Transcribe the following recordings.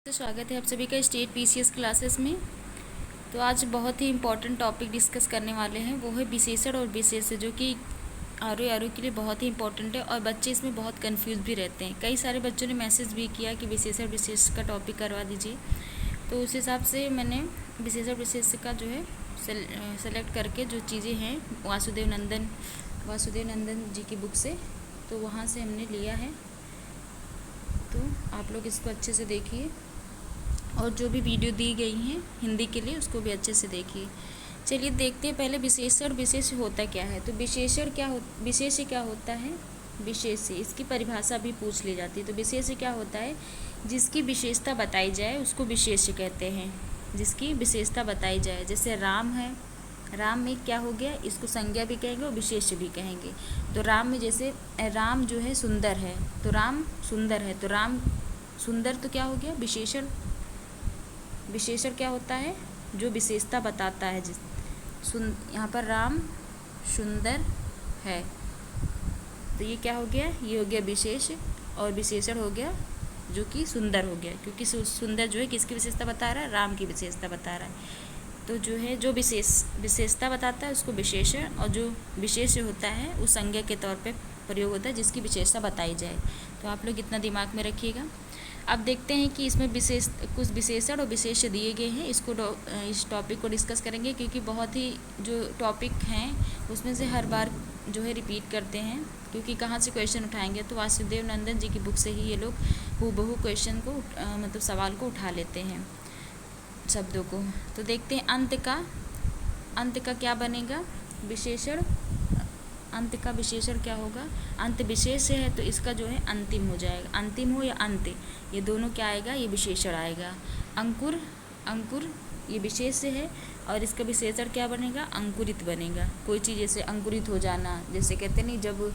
तो स्वागत है आप सभी का स्टेट पीसीएस क्लासेस में। तो आज बहुत ही इम्पोर्टेंट टॉपिक डिस्कस करने वाले हैं, वो है विशेषण और विशेष्य, जो कि आर के लिए बहुत ही इम्पोर्टेंट है और बच्चे इसमें बहुत कंफ्यूज भी रहते हैं। कई सारे बच्चों ने मैसेज भी किया कि विशेषण विशेष का टॉपिक करवा दीजिए, तो उस हिसाब से मैंने विशेषण विशेष्य का जो है सेलेक्ट करके जो चीज़ें हैं वासुदेव नंदन जी की बुक से, तो वहाँ से हमने लिया है। तो आप लोग इसको अच्छे से देखिए और जो भी वीडियो दी गई हैं हिंदी के लिए उसको भी अच्छे से देखिए। चलिए देखते हैं पहले विशेषण विशेष्य होता क्या है। तो विशेष्य क्या होता है? विशेष्य, इसकी परिभाषा भी पूछ ली जाती है। तो विशेष्य क्या होता है? जिसकी विशेषता बताई जाए उसको विशेष्य कहते हैं। जिसकी विशेषता बताई जाए, जैसे राम है, राम में क्या हो गया, इसको संज्ञा भी कहेंगे और विशेष्य भी कहेंगे। तो राम में जैसे राम जो है सुंदर है, तो राम सुंदर है, तो राम सुंदर तो क्या हो गया विशेषण। विशेषण क्या होता है? जो विशेषता बताता है। यहाँ पर राम सुंदर है, तो ये क्या हो गया, ये हो गया विशेष, और विशेषण हो गया जो कि सुंदर हो गया, क्योंकि सुंदर जो है किसकी विशेषता बता रहा है, राम की विशेषता बता रहा है। तो जो है जो विशेषता बताता है उसको विशेषण, और जो विशेष होता है उस संज्ञा के तौर पे प्रयोग होता है जिसकी विशेषता बताई जाए। तो आप लोग इतना दिमाग में रखिएगा। अब देखते हैं कि इसमें कुछ विशेषण और विशेष्य दिए गए हैं। इस टॉपिक को डिस्कस करेंगे, क्योंकि बहुत ही जो टॉपिक हैं उसमें से हर बार जो है रिपीट करते हैं, क्योंकि कहाँ से क्वेश्चन उठाएंगे, तो वासुदेव नंदन जी की बुक से ही ये लोग हूबहू क्वेश्चन को मतलब सवाल को उठा लेते हैं शब्दों को। तो देखते हैं अंत का क्या बनेगा, विशेषण। अंत का विशेषण क्या होगा, अंत विशेष है तो इसका जो है अंतिम हो जाएगा, अंतिम हो या अंत, ये दोनों क्या आएगा, ये विशेषण आएगा। अंकुर ये विशेष है और इसका विशेषण क्या बनेगा, अंकुरित बनेगा। कोई चीज़ जैसे अंकुरित हो जाना, जैसे कहते नहीं जब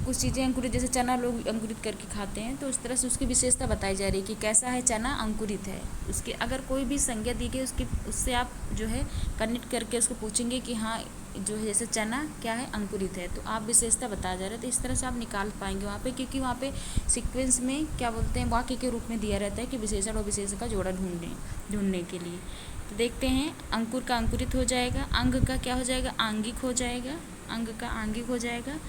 कुछ चीज़ें अंकुरित, जैसे चना लोग अंकुरित करके खाते हैं, तो उस तरह से उसकी विशेषता बताई जा रही है कि कैसा है चना, अंकुरित है। उसके अगर कोई भी संज्ञा दी गई उससे आप जो है कनेक्ट करके उसको पूछेंगे कि हाँ जो है जैसे चना क्या है, अंकुरित है, तो आप विशेषता बता जा रहे हैं। तो इस तरह से आप निकाल पाएंगे वहाँ पे, क्योंकि वहाँ पे सीक्वेंस में क्या बोलते हैं, वाक्य के रूप में दिया रहता है कि विशेषण और विशेष का जोड़ा ढूंढने के लिए। तो देखते हैं, अंकुर का अंकुरित हो जाएगा, अंग का क्या हो जाएगा, आंगिक हो जाएगा, अंग का आंगिक हो जाएगा,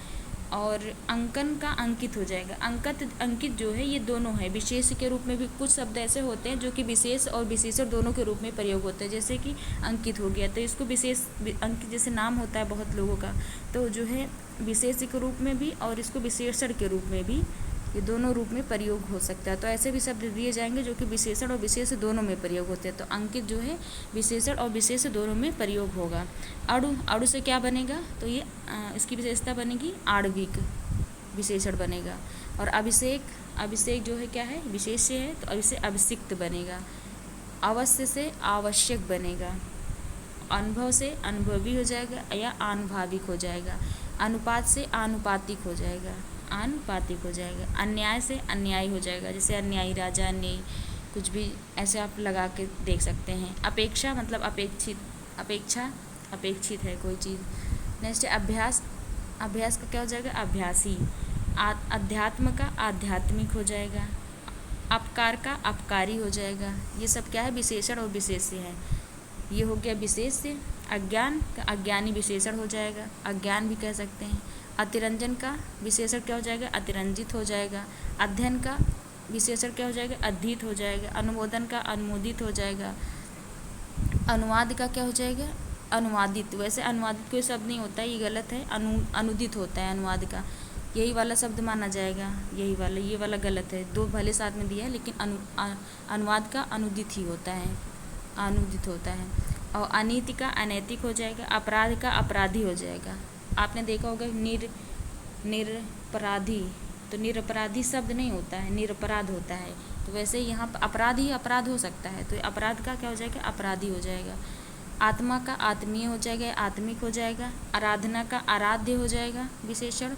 और अंकन का अंकित हो जाएगा। अंकित जो है ये दोनों है, विशेष के रूप में भी कुछ शब्द ऐसे होते हैं जो कि विशेष और विशेषण दोनों के रूप में प्रयोग होते हैं। जैसे कि अंकित हो गया, तो इसको विशेष अंकित जैसे नाम होता है बहुत लोगों का, तो जो है विशेष के रूप में भी और इसको विशेषण के रूप में भी, ये दोनों रूप में प्रयोग हो सकता है। तो ऐसे भी शब्द दिए जाएंगे जो कि विशेषण और विशेष दोनों में प्रयोग होते हैं। तो अंकित जो है विशेषण और विशेष दोनों में प्रयोग होगा। अणु से क्या बनेगा, तो ये इसकी विशेषता बनेगी आणविक विशेषण बनेगा। और अभिषेक जो है क्या है, विशेष्य है, तो इससे अभिषिक्त बनेगा। अवश्य से आवश्यक बनेगा। अनुभव से अनुभवी हो जाएगा या आनुभाविक हो जाएगा। अनुपात से आनुपातिक हो जाएगा, आनुपातिक हो जाएगा। अन्याय से अन्यायी हो जाएगा, जैसे अन्यायी राजा, अन्यायी कुछ भी ऐसे आप लगा के देख सकते हैं। अपेक्षा मतलब अपेक्षित है कोई चीज़। नेक्स्ट है अभ्यास का क्या हो जाएगा, अभ्यासी। अध्यात्म का आध्यात्मिक हो जाएगा। अपकार का अपकारी हो जाएगा। ये सब क्या है, विशेषण और विशेष्य है। ये हो गया विशेष्य। अज्ञान का अज्ञानी विशेषण हो जाएगा, अज्ञान भी कह सकते हैं। अतिरंजन का विशेषण क्या हो जाएगा, अतिरंजित हो जाएगा। अध्ययन का विशेषण क्या हो जाएगा, अध्ययित हो जाएगा। अनुमोदन का अनुमोदित हो जाएगा। अनुवाद का क्या हो जाएगा, अनुवादित। वैसे अनुवादित कोई शब्द नहीं होता है, ये गलत है, अनुदित होता है अनुवाद का, यही वाला शब्द माना जाएगा, ये वाला गलत है। दो भले साथ में दिया है, लेकिन अनुवाद का अनुदित ही होता है, अनुदित होता है। और अनीति का अनैतिक हो जाएगा। अपराध का अपराधी हो जाएगा। आपने देखा होगा निरपराधी, तो निरपराधी शब्द नहीं होता है, निरपराध होता है। तो वैसे यहाँ पर अपराध ही अपराध हो सकता है, तो अपराध का क्या हो जाएगा, अपराधी हो जाएगा। आत्मा का आत्मीय हो जाएगा, आत्मिक हो जाएगा। आराधना का आराध्य हो जाएगा विशेषण।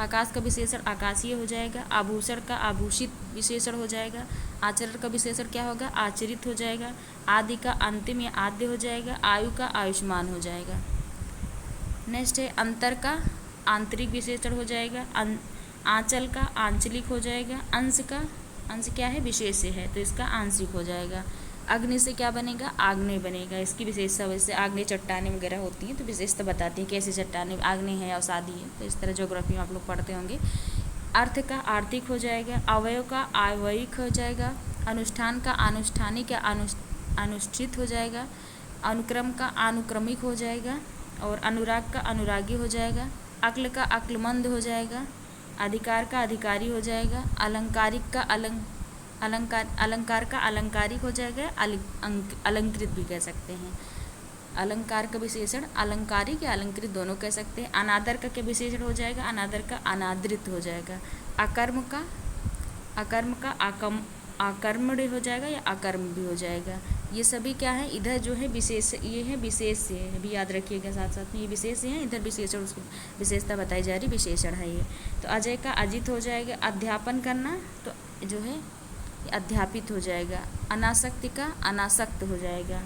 आकाश का विशेषण आकाशीय हो जाएगा। आभूषण का आभूषित विशेषण हो जाएगा। आचरण का विशेषण क्या होगा, आचरित हो जाएगा। आदि का अंतिम या आद्य हो जाएगा। आयु का आयुष्मान हो जाएगा। नेक्स्ट है अंतर का आंतरिक विशेषण हो जाएगा। आंचल का आंचलिक हो जाएगा। अंश का अंश क्या है, विशेष्य है, तो इसका आंशिक हो जाएगा। अग्नि से क्या बनेगा, आग्नेय बनेगा। इसकी विशेषता वैसे आग्नेय चट्टानें वगैरह होती हैं तो विशेषता बताती हैं कैसी चट्टानें आग्नेय है अवसादी है, तो इस तरह ज्योग्राफी में आप लोग पढ़ते होंगे। अर्थ का आर्थिक हो जाएगा, अवयव का आवयिक हो जाएगा, अनुष्ठान का आनुष्ठानिक या अनुष्ठित हो जाएगा, अनुक्रम का अनुक्रमिक हो जाएगा, और अनुराग का अनुरागी हो जाएगा, अक्ल का अक्लमंद हो जाएगा, अधिकार का अधिकारी हो जाएगा, अलंकारिक का अलंकार का अलंकारिक हो जाएगा, अलंकृत भी कह सकते हैं। अलंकार का विशेषण अलंकारिक या अलंकृत दोनों कह सकते हैं। अनादर का क्या विशेषण हो जाएगा, अनादर का अनादृत हो जाएगा। अकर्म का आकर्मण्य हो जाएगा या अकर्म भी हो जाएगा। ये सभी क्या है, इधर जो है विशेष, ये है विशेष्य है, अभी याद रखिएगा साथ साथ में, ये विशेष्य है, इधर विशेषण, उसकी विशेषता बताई जा रही, विशेषण है ये। तो अजय का अजित हो जाएगा। अध्यापन करना तो जो है अध्यापित हो जाएगा। अनासक्ति का अनासक्त हो जाएगा।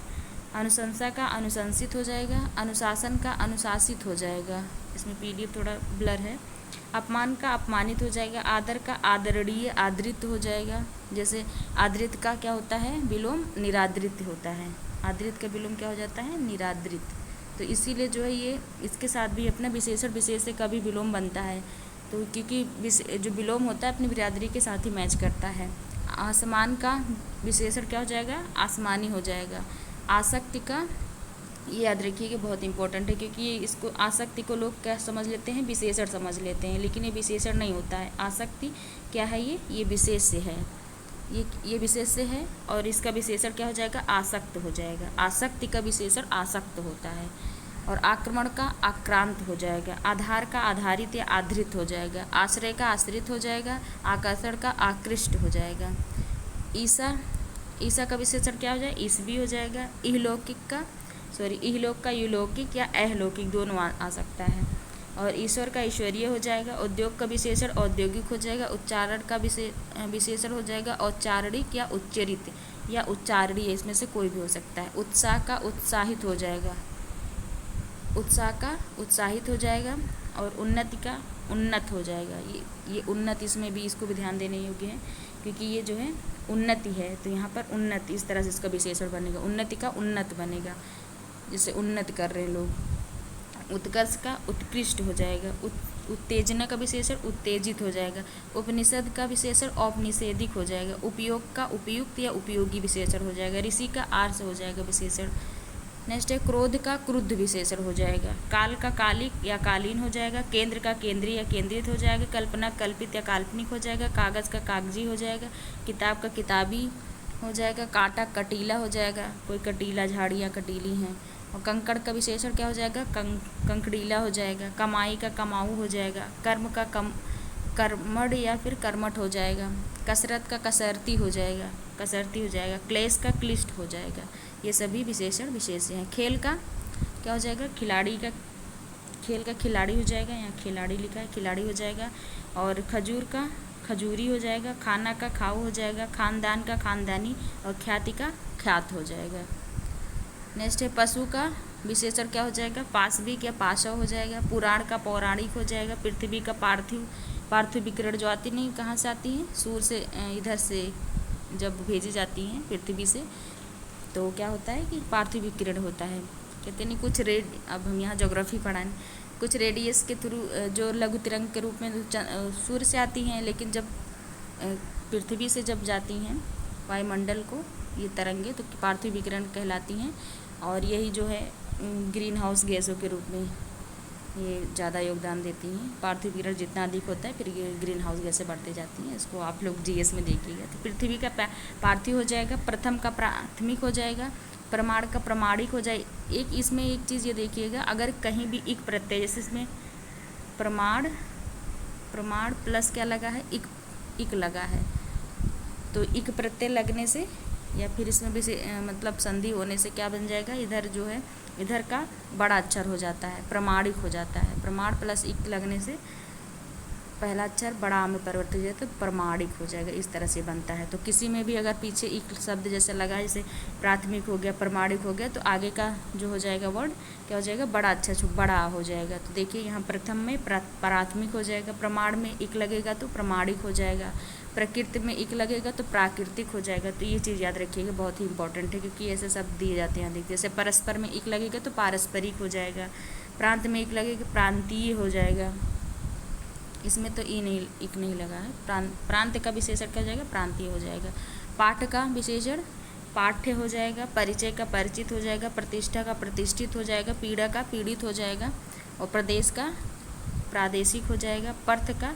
अनुशंसा का अनुशंसित हो जाएगा। अनुशासन का अनुशासित हो जाएगा। इसमें PDF थोड़ा ब्लर है। अपमान का अपमानित हो जाएगा। आदर का आदरणीय आदृत हो जाएगा। जैसे आदृत का क्या होता है, विलोम निरादृत होता है। आदृत का विलोम क्या हो जाता है, निरादृत। तो इसीलिए जो है ये इसके साथ भी अपना विशेषण विशेष्य का भी विलोम बनता है, तो क्योंकि जो विलोम होता है अपनी बिरादरी के साथ ही मैच करता है। आसमान का विशेषण क्या हो जाएगा, आसमानी हो जाएगा। आसक्ति का, ये याद रखिए कि बहुत इंपॉर्टेंट है, क्योंकि ये इसको आसक्ति को लोग क्या समझ लेते हैं, विशेषण समझ लेते हैं, लेकिन ये विशेषण नहीं होता है। आसक्ति क्या है, ये विशेष्य है, ये विशेष्य है, और इसका विशेषण क्या हो जाएगा, आसक्त हो जाएगा। आसक्ति का विशेषण आसक्त होता है। और आक्रमण का आक्रांत हो जाएगा। आधार का आधारित या आधृत हो जाएगा। आश्रय का आश्रित हो जाएगा। आकर्षण का आकृष्ट हो जाएगा। ईसा का विशेषण क्या हो जाएगा, ईसवी हो जाएगा। इहलोक का युलौकिक या अहलौकिक दोनों आ सकता है। और ईश्वर का ईश्वरीय हो जाएगा। उद्योग का विशेषण औद्योगिक हो जाएगा। उच्चारण का विशेषण हो जाएगा औच्चारणिक या उच्चरित या उच्चारणीय, इसमें से कोई भी हो सकता है। उत्साह का उत्साहित हो जाएगा। उत्साह का उत्साहित हो जाएगा। और उन्नति का उन्नत हो जाएगा। ये उन्नत, इसमें भी इसको भी ध्यान देने योग्य है, क्योंकि ये जो है उन्नति है, तो यहाँ पर उन्नति इस तरह से इसका विशेषण बनेगा। उन्नति का उन्नत बनेगा, जिसे उन्नत कर रहे हैं लोग। उत्कर्ष का उत्कृष्ट हो जाएगा। उत्तेजना का विशेषण उत्तेजित हो जाएगा। उपनिषद का विशेषण औपनिषेदिक हो जाएगा। उपयोग का उपयुक्त या उपयोगी विशेषण हो जाएगा। ऋषि का आर्ष हो जाएगा विशेषण। नेक्स्ट है क्रोध का क्रुद्ध विशेषण हो जाएगा। काल का कालिक या कालीन हो जाएगा। केंद्र का केंद्रीय या केंद्रित हो जाएगा। कल्पना कल्पित या काल्पनिक हो जाएगा। कागज़ का कागजी हो जाएगा। किताब का किताबी हो जाएगा। कांटा कटीला हो जाएगा, कोई कटीला झाड़ियाँ कटीली हैं। और कंकड़ का विशेषण क्या हो जाएगा, कंकड़ीला हो जाएगा। कमाई का कमाऊ हो जाएगा। कर्म का कर्मठ या फिर कर्मठ हो जाएगा। कसरत का कसरती हो जाएगा, कसरती हो जाएगा। क्लेश का क्लिष्ट हो जाएगा। ये सभी विशेषण विशेष्य हैं। खेल का क्या हो जाएगा, खिलाड़ी का, खेल का खिलाड़ी हो जाएगा, यहाँ खिलाड़ी लिखा है, खिलाड़ी हो जाएगा। और खजूर का खजूरी हो जाएगा। खाना का खाऊ हो जाएगा। खानदान का खानदानी। और ख्याति का ख्यात हो जाएगा। नेक्स्ट है पशु का विशेषण क्या हो जाएगा, पाशविक या पाशव हो जाएगा। पुराण का पौराणिक हो जाएगा। पृथ्वी का पार्थिव विकिरण जो आती नहीं, कहाँ से आती हैं, सूर्य से, इधर से जब भेजी जाती हैं पृथ्वी से, तो क्या होता है कि पार्थिव विकिरण होता है। कहते नहीं कुछ अब हम यहाँ ज्योग्राफी पढ़ाएं, कुछ रेडियस के थ्रू जो लघु तिरंग के रूप में सूर्य से आती हैं, लेकिन जब पृथ्वी से जब जाती हैं वायुमंडल को ये तरंगे, तो पार्थिव विकिरण कहलाती हैं। और यही जो है ग्रीन हाउस गैसों के रूप में ये ज़्यादा योगदान देती हैं। पार्थिव विकिरण जितना अधिक होता है, फिर ये ग्रीन हाउस गैसें बढ़ती जाती हैं। इसको आप लोग GS में देखिएगा। तो पृथ्वी का पार्थिव हो जाएगा। प्रथम का प्राथमिक हो जाएगा। प्रमाण का प्रमाणिक हो जाए। इसमें एक चीज़ ये देखिएगा, अगर कहीं भी इक प्रत्यय, जैसे इसमें प्रमाण प्लस क्या लगा है, इक लगा है, तो इक प्रत्यय लगने से या फिर इसमें भी मतलब संधि होने से क्या बन जाएगा, इधर जो है इधर का बड़ा अक्षर हो जाता है, प्रमाणिक हो जाता है। प्रमाण प्लस इक लगने से पहला अक्षर बड़ा आ में परिवर्तित हो जाए तो प्रमाणिक हो जाएगा। इस तरह से बनता है। तो किसी में भी अगर पीछे एक शब्द जैसे लगा, जैसे प्राथमिक हो गया, प्रमाणिक हो गया, तो आगे का जो हो जाएगा वर्ड क्या हो जाएगा, बड़ा अक्षर बड़ा हो जाएगा। तो देखिए यहाँ प्रथम में प्राथमिक हो जाएगा, प्रमाण में एक लगेगा तो प्रमाणिक हो जाएगा, प्रकृति में एक लगेगा तो प्राकृतिक हो जाएगा। तो ये चीज़ याद रखिएगा, बहुत ही इंपॉर्टेंट है, क्योंकि ऐसे शब्द दिए जाते हैं अधिक। जैसे परस्पर में एक लगेगा तो पारस्परिक हो जाएगा, प्रांत में एक लगेगा प्रांतीय हो जाएगा। इसमें तो एक नहीं लगा है। प्रांत का विशेषण क्या हो जाएगा, प्रांतीय हो जाएगा। पाठ का विशेषण पाठ्य हो जाएगा, परिचय का परिचित हो जाएगा, प्रतिष्ठा का प्रतिष्ठित हो जाएगा, पीड़ा का पीड़ित हो जाएगा, और प्रदेश का प्रादेशिक हो जाएगा, पर्थ का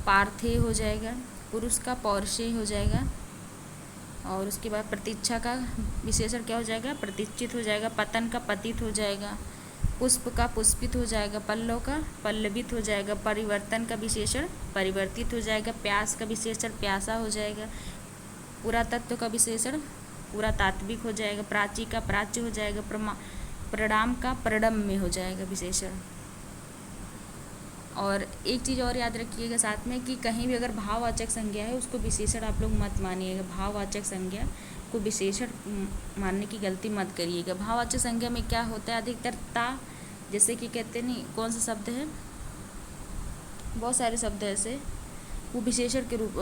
पार्थेय हो जाएगा, पुरुष का पौरुषेय हो जाएगा, और उसके बाद प्रतीक्षा का विशेषण क्या हो जाएगा, प्रतिष्ठित हो जाएगा, पतन का पतित हो जाएगा, पुष्प का पुष्पित हो जाएगा, पल्लव का पल्लवित हो जाएगा, परिवर्तन का विशेषण परिवर्तित हो जाएगा, प्यास का विशेषण प्यासा हो जाएगा, पुरातत्व का विशेषण पुरातात्विक हो जाएगा, प्राची का प्राच्य हो जाएगा, प्रणाम का प्रडम्य हो जाएगा विशेषण। और एक चीज़ और याद रखिएगा साथ में कि कहीं भी अगर भाववाचक संज्ञा है उसको विशेषण आप लोग मत मानिएगा। भाववाचक संज्ञा को विशेषण मानने की गलती मत करिएगा। भाववाचक संज्ञा में क्या होता है, अधिकतर ता, जैसे कि कहते नहीं कौन सा शब्द है, बहुत सारे शब्द है ऐसे, वो विशेषण के रूप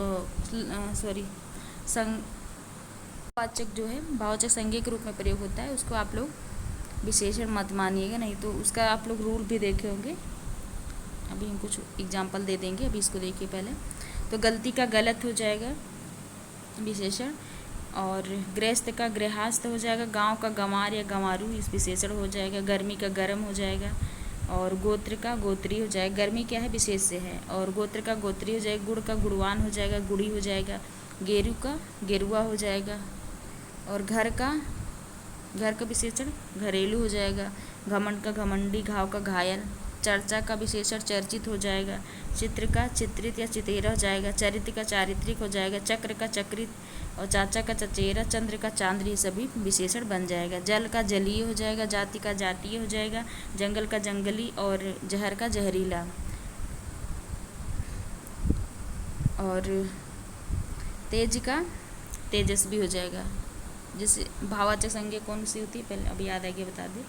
भाववाचक जो है भाववाचक संज्ञा के रूप में प्रयोग होता है, उसको आप लोग विशेषण मत मानिएगा, नहीं तो उसका आप लोग रूल भी देखे होंगे। अभी हम कुछ एग्जाम्पल दे देंगे, अभी इसको देखिए पहले। तो गलती का गलत हो जाएगा विशेषण, और गृहस्थ का गृहस्थ हो जाएगा, गांव का गंवार या गंवारू इस विशेषण हो जाएगा, गर्मी का गर्म हो जाएगा, और गोत्र का गोत्री हो जाएगा। गर्मी क्या है, विशेष से है, और गोत्र का गोत्री हो जाएगा, गुड़ का गुड़वान हो जाएगा, गुड़ी हो जाएगा, गेरू का गेरुआ हो जाएगा, और घर का विशेषण घरेलू हो जाएगा, घमंड का घमंडी, घाव का घायल, चर्चा का विशेषण चर्चित हो जाएगा, चित्र का चित्रित या चितेरा हो जाएगा, चरित्र का चारित्रिक हो जाएगा, चक्र का चक्रित, और चाचा का चचेरा, चंद्र का चांद्र, ये सभी विशेषण बन जाएगा। जल का जलीय हो जाएगा, जाति का जातीय हो जाएगा, जंगल का जंगली, और जहर का जहरीला, और तेज का तेजस्वी हो जाएगा। जैसे भाववाचक संज्ञा कौन सी होती है, पहले अभी याद आएगी बता दें।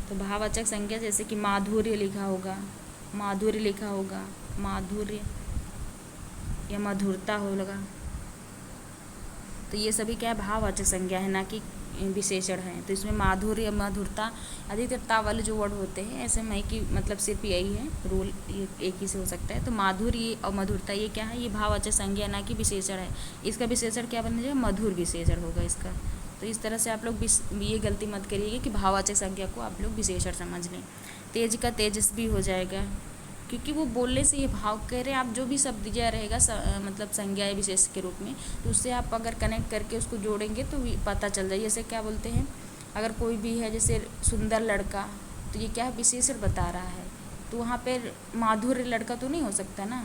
तो भाववाचक संज्ञा जैसे कि माधुर्य लिखा होगा, माधुर्य लिखा होगा, माधुर्य या मधुरता होगा, तो ये सभी क्या है, भाववाचक संज्ञा है, ना कि विशेषण है। तो इसमें माधुर्य, मधुरता, अधिकतर ता वाले जो वर्ड होते हैं ऐसे में कि मतलब सिर्फ यही है रूल, ये एक ही से हो सकता है। तो माधुर्य और मधुरता ये क्या है, ये भाववाचक संज्ञा ना कि विशेषण है। इसका विशेषण क्या बन जाएगा, मधुर विशेषण होगा इसका। तो इस तरह से आप लोग ये गलती मत करिएगा कि भाववाचक संज्ञा को आप लोग विशेषण समझ लें। तेज का तेजस्वी हो जाएगा, क्योंकि वो बोलने से ये भाव कह रहे हैं, आप जो भी शब्द दिया रहेगा मतलब संज्ञा या विशेष के रूप में, तो उससे आप अगर कनेक्ट करके उसको जोड़ेंगे तो पता चल जाए। जैसे क्या बोलते हैं, अगर कोई भी है जैसे सुंदर लड़का, तो ये क्या है, विशेषण बता रहा है, तो वहाँ पर माधुर्य लड़का तो नहीं हो सकता ना,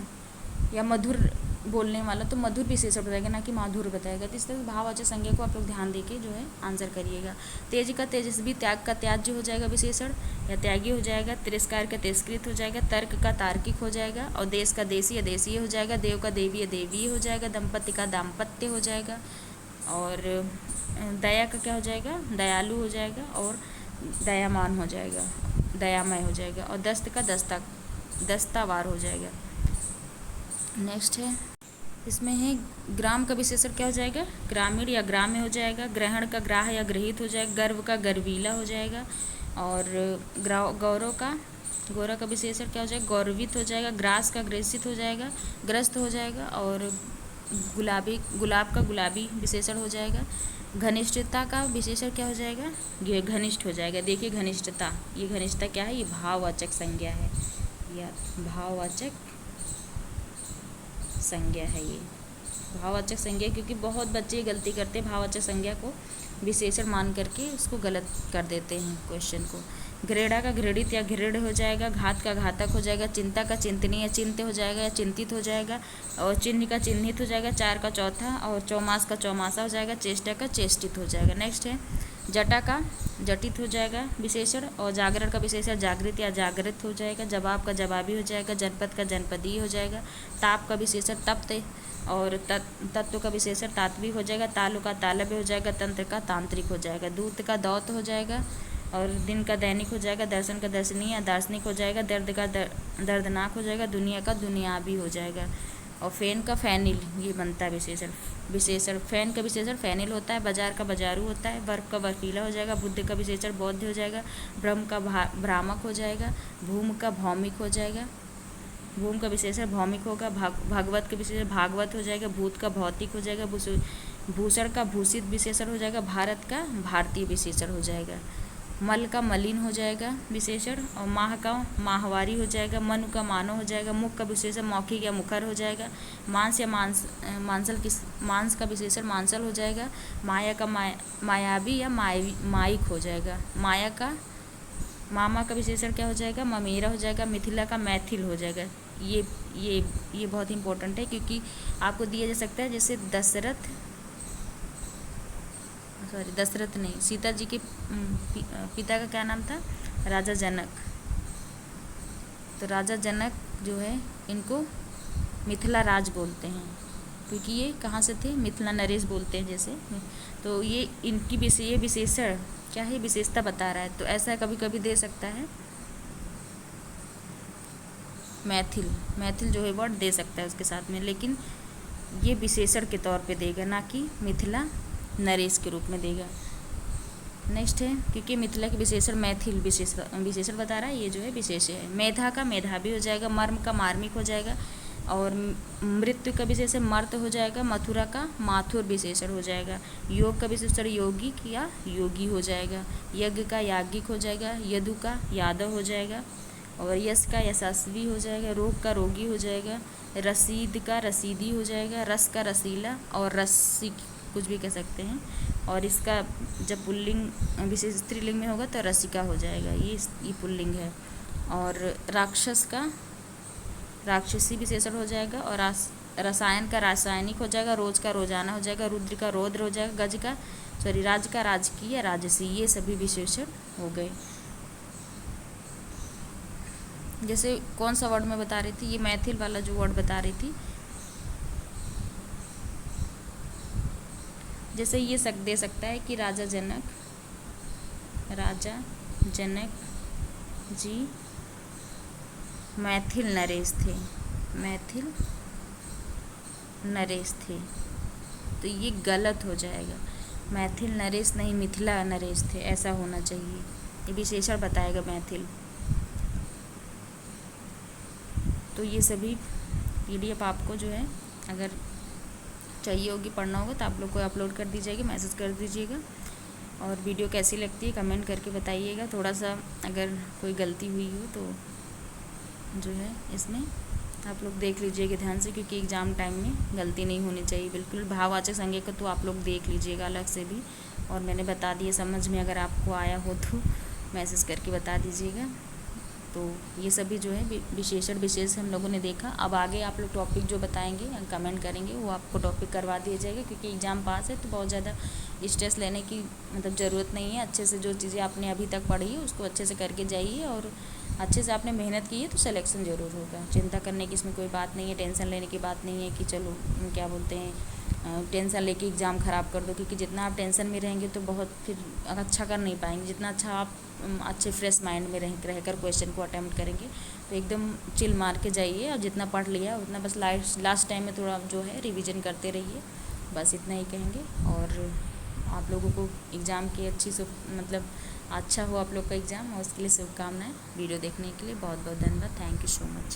या मधुर बोलने वाला, तो मधुर विशेषण बताएगा ना कि माधुर बताएगा। तो इस तरह भाववाचक संज्ञा को आप लोग ध्यान देके जो है आंसर करिएगा। तेज का तेजस्वी, त्याग का त्याज्य हो जाएगा विशेषण या त्यागी हो जाएगा, तिरस्कार का तिरस्कृत हो जाएगा, तर्क का तार्किक हो जाएगा, और देश का देशी या देशीय हो जाएगा, देव का देवीय देवीय हो जाएगा, दंपत्ति का दाम्पत्य हो जाएगा, और दया का क्या हो जाएगा, दयालु हो जाएगा, और दयामान हो जाएगा, दयामय हो जाएगा, और दस्त का दस्तावार हो जाएगा। नेक्स्ट है, इसमें है ग्राम का विशेषण क्या हो जाएगा, ग्रामीण या ग्राम्य हो जाएगा, ग्रहण का ग्राह या ग्रहित हो जाएगा, गर्व का गर्वीला हो जाएगा, और गौरव का विशेषण क्या हो जाएगा, गौरवित हो जाएगा, ग्रास का ग्रसित हो जाएगा, ग्रस्त हो जाएगा, और गुलाब का गुलाबी विशेषण हो जाएगा। घनिष्ठता का विशेषण क्या हो जाएगा, ये घनिष्ठ हो जाएगा। देखिए घनिष्ठता, ये घनिष्ठता क्या है, ये भाववाचक संज्ञा है, या भाववाचक संज्ञा है। ये भाववाचक संज्ञा, क्योंकि बहुत बच्चे गलती करते हैं, भाववाचक संज्ञा को विशेषण मान करके उसको गलत कर देते हैं क्वेश्चन को। घृणा का घृणित या घृण हो जाएगा, घात का घातक हो जाएगा, चिंता का चिंतनीय या चिंत्य हो जाएगा या चिंतित हो जाएगा, और चिन्ह का चिन्हित हो जाएगा, चार का चौथा, और चौमास का चौमासा हो जाएगा, चेष्टा का चेष्टित हो जाएगा। नेक्स्ट है जटा का जटित हो जाएगा विशेषण, और जागरण का विशेषण जागृत या जागृत हो जाएगा। जवाब का जवाबी हो जाएगा। जनपद का जनपदीय हो जाएगा। ताप का विशेषण तप्त, और तत्व का विशेषण तात्विक हो जाएगा। तालु का तालव्य हो जाएगा। तंत्र का तांत्रिक हो जाएगा। दूत का दौत हो जाएगा, और दिन का दैनिक हो जाएगा। दर्शन का दर्शनीय या दार्शनिक हो जाएगा। दर्द का दर्दनाक हो जाएगा। दुनिया का दुनियावी हो जाएगा। और फैन का फैनिल, ये बनता है विशेषण। फैन का विशेषण फैनिल होता है। बाजार का बाजारू होता है। बर्फ का बर्फीला हो जाएगा। बुद्ध का विशेषण बौद्ध हो जाएगा। ब्रह्म का भ्रामक हो जाएगा। भूम का भौमिक हो जाएगा। भूम का विशेषण भौमिक होगा। भागवत का विशेषण भागवत हो जाएगा। भूत का भौतिक हो जाएगा। भूषण का भूषित विशेषण हो जाएगा। भारत का भारतीय विशेषण हो जाएगा। मल का मलिन हो जाएगा विशेषण, और माह का माहवारी हो जाएगा। मनु का मानव हो जाएगा। मुख का विशेषण मौखिक या मुखर हो जाएगा। मांस या मांस का विशेषण मांसल हो जाएगा। माया का मायावी या माइक हो जाएगा। माया का मामा का विशेषण क्या हो जाएगा? ममेरा हो जाएगा। मिथिला का मैथिल हो जाएगा। ये बहुत इंपॉर्टेंट है, क्योंकि आपको दिया जा सकता है जैसे दशरथ नहीं, सीता जी के पिता का क्या नाम था? राजा जनक। तो राजा जनक जो है इनको मिथिला राज बोलते हैं, क्योंकि ये कहाँ से थे? मिथिला नरेश बोलते हैं जैसे। तो ये इनकी ये विशेषण क्या है? विशेषता बता रहा है। तो ऐसा कभी कभी दे सकता है मैथिल जो है वर्ड दे सकता है उसके साथ में, लेकिन ये विशेषण के तौर पे देगा, ना कि मिथिला नरेश के रूप में देगा। नेक्स्ट है, क्योंकि मिथिला के विशेषण मैथिल विशेषण बता रहा है, ये जो है विशेष है। मेधा का मेधावी हो जाएगा। मर्म का मार्मिक हो जाएगा। और मृत्यु का विशेषण मर्त हो जाएगा। मथुरा का माथुर विशेषण हो जाएगा। योग का विशेषण यौगिक या योगी हो जाएगा। यज्ञ का याज्ञिक हो जाएगा। यदु का यादव हो जाएगा। और यश का यशस्वी हो जाएगा। रोग का रोगी हो जाएगा। रसीद का रसीदी हो जाएगा। रस का रसीला और रसिक कुछ भी कह सकते हैं। और इसका जब पुल्लिंग विशेष स्त्रीलिंग में होगा तो रसिका हो जाएगा। ये पुल्लिंग है। और राक्षस का राक्षसी विशेषण हो जाएगा। और रसायन का रासायनिक हो जाएगा। रोज का रोजाना हो जाएगा। रुद्र का रौद्र हो जाएगा। राज का राजकीय या राजसी, ये सभी विशेषण हो गए। जैसे कौन सा वर्ड मैं बता रही थी? ये मैथिल वाला जो वर्ड बता रही थी। जैसे ये दे सकता है कि राजा जनक जी मैथिल नरेश थे। तो ये गलत हो जाएगा। मैथिल नरेश नहीं, मिथिला नरेश थे, ऐसा होना चाहिए। ये विशेषण बताएगा मैथिल। तो ये सभी PDF आपको जो है अगर चाहिए होगी, पढ़ना होगा, तो आप लोग को अपलोड कर दी जाएगी, मैसेज कर दीजिएगा। और वीडियो कैसी लगती है कमेंट करके बताइएगा। थोड़ा सा अगर कोई गलती हुई हो तो जो है इसमें आप लोग देख लीजिएगा ध्यान से, क्योंकि एग्ज़ाम टाइम में गलती नहीं होनी चाहिए बिल्कुल। भाववाचक संज्ञा को तो आप लोग देख लीजिएगा अलग से भी, और मैंने बता दिया समझ में, अगर आपको आया हो तो मैसेज करके बता दीजिएगा। तो ये सभी जो है विशेष हम लोगों ने देखा। अब आगे आप लोग टॉपिक जो बताएंगे या कमेंट करेंगे वो आपको टॉपिक करवा दिया जाएगा, क्योंकि एग्ज़ाम पास है तो बहुत ज़्यादा स्ट्रेस लेने की मतलब ज़रूरत नहीं है। अच्छे से जो चीज़ें आपने अभी तक पढ़ी है उसको अच्छे से करके जाइए, और अच्छे से आपने मेहनत की है तो सिलेक्शन ज़रूर होगा। चिंता करने की इसमें कोई बात नहीं है, टेंशन लेने की बात नहीं है कि चलो क्या बोलते हैं टेंशन लेके एग्ज़ाम ख़राब कर दो, क्योंकि जितना आप टेंशन में रहेंगे तो बहुत फिर अच्छा कर नहीं पाएंगे। जितना अच्छा आप अच्छे फ्रेश माइंड में रहकर क्वेश्चन को अटैम्प्ट करेंगे तो एकदम चिल मार के जाइए, और जितना पढ़ लिया उतना बस लास्ट टाइम में थोड़ा जो है रिवीजन करते रहिए, बस इतना ही कहेंगे। और आप लोगों को एग्ज़ाम की मतलब अच्छा हो आप लोग का एग्ज़ाम, और उसके लिए शुभकामनाएं। वीडियो देखने के लिए बहुत बहुत धन्यवाद। Thank you so much.